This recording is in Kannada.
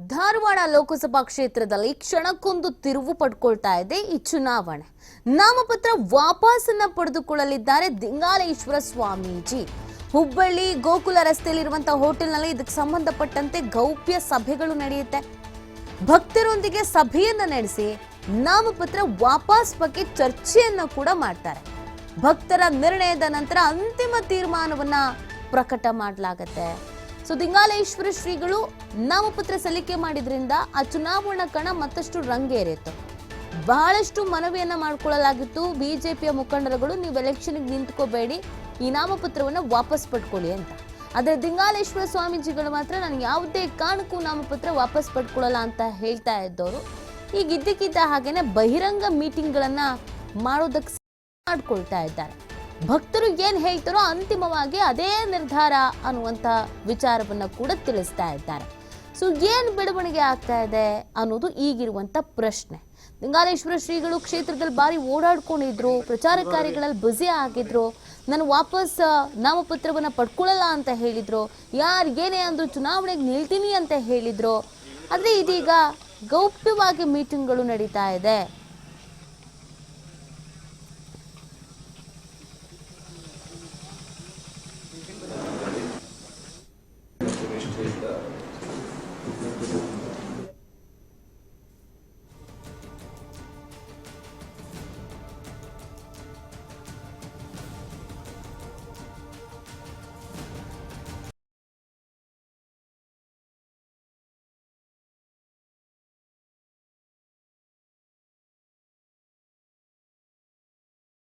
ಧಾರವಾಡ ಲೋಕಸಭಾ ಕ್ಷೇತ್ರದಲ್ಲಿ ಕ್ಷಣಕ್ಕೊಂದು ತಿರುವು ಪಡ್ಕೊಳ್ತಾ ಇದೆ ಈ ಚುನಾವಣೆ. ನಾಮಪತ್ರ ವಾಪಸನ್ನ ಪಡೆದುಕೊಳ್ಳಲಿದ್ದಾರೆ ದಿಂಗಾಲೇಶ್ವರ ಸ್ವಾಮೀಜಿ. ಹುಬ್ಬಳ್ಳಿ ಗೋಕುಲ ರಸ್ತೆಯಲ್ಲಿರುವಂತಹ ಹೋಟೆಲ್ನಲ್ಲಿ ಇದಕ್ಕೆ ಸಂಬಂಧಪಟ್ಟಂತೆ ಗೌಪ್ಯ ಸಭೆಗಳು ನಡೆಯುತ್ತೆ. ಭಕ್ತರೊಂದಿಗೆ ಸಭೆಯನ್ನ ನಡೆಸಿ ನಾಮಪತ್ರ ವಾಪಸ್ ಬಗ್ಗೆ ಚರ್ಚೆಯನ್ನ ಕೂಡ ಮಾಡ್ತಾರೆ. ಭಕ್ತರ ನಿರ್ಣಯದ ನಂತರ ಅಂತಿಮ ತೀರ್ಮಾನವನ್ನ ಪ್ರಕಟ ಮಾಡಲಾಗುತ್ತೆ. ಸೊ ದಿಂಗಾಲೇಶ್ವರ ಶ್ರೀಗಳು ನಾಮಪತ್ರ ಸಲ್ಲಿಕೆ ಮಾಡಿದ್ರಿಂದ ಆ ಚುನಾವಣಾ ಕಣ ಮತ್ತಷ್ಟು ರಂಗೇರಿತ್ತು. ಬಹಳಷ್ಟು ಮನವಿಯನ್ನ ಮಾಡಿಕೊಳ್ಳಲಾಗಿತ್ತು ಬಿಜೆಪಿಯ ಮುಖಂಡರುಗಳು, ನೀವು ಎಲೆಕ್ಷನ್ಗೆ ನಿಂತ್ಕೋಬೇಡಿ, ಈ ನಾಮಪತ್ರವನ್ನು ವಾಪಸ್ ಪಡ್ಕೊಳ್ಳಿ ಅಂತ. ಆದರೆ ದಿಂಗಾಲೇಶ್ವರ ಸ್ವಾಮೀಜಿಗಳು ಮಾತ್ರ ನಾನು ಯಾವುದೇ ಕಾರಣಕ್ಕೂ ನಾಮಪತ್ರ ವಾಪಸ್ ಪಡ್ಕೊಳ್ಳಲ್ಲ ಅಂತ ಹೇಳ್ತಾ ಇದ್ದವರು ಈಗ ಇದ್ದಕ್ಕಿದ್ದ ಹಾಗೇನೆ ಬಹಿರಂಗ ಮೀಟಿಂಗ್ಗಳನ್ನ ಮಾಡೋದಕ್ಕೆ ಮಾಡ್ಕೊಳ್ತಾ ಇದ್ದಾರೆ. ಭಕ್ತರು ಏನ್ ಹೇಳ್ತಾರೋ ಅಂತಿಮವಾಗಿ ಅದೇ ನಿರ್ಧಾರ ಅನ್ನುವಂತ ವಿಚಾರವನ್ನ ಕೂಡ ತಿಳಿಸ್ತಾ ಇದ್ದಾರೆ. ಸೊ ಏನ್ ಬೆಳವಣಿಗೆ ಆಗ್ತಾ ಇದೆ ಅನ್ನೋದು ಈಗಿರುವಂತ ಪ್ರಶ್ನೆ. ದಿಂಗಾಲೇಶ್ವರ ಶ್ರೀಗಳು ಕ್ಷೇತ್ರದಲ್ಲಿ ಬಾರಿ ಓಡಾಡ್ಕೊಂಡಿದ್ರು, ಪ್ರಚಾರ ಕಾರ್ಯಗಳಲ್ಲಿ ಬ್ಯುಸಿ ಆಗಿದ್ರು, ನಾನು ವಾಪಸ್ ನಾಮಪತ್ರವನ್ನ ಪಡ್ಕೊಳ್ಳಲ್ಲ ಅಂತ ಹೇಳಿದ್ರು, ಯಾರು ಏನೇ ಅಂದ್ರು ಚುನಾವಣೆಗೆ ನಿಲ್ತೀನಿ ಅಂತ ಹೇಳಿದ್ರು. ಆದ್ರೆ ಇದೀಗ ಗೌಪ್ಯವಾಗಿ ಮೀಟಿಂಗ್ಗಳು ನಡೀತಾ ಇದೆ.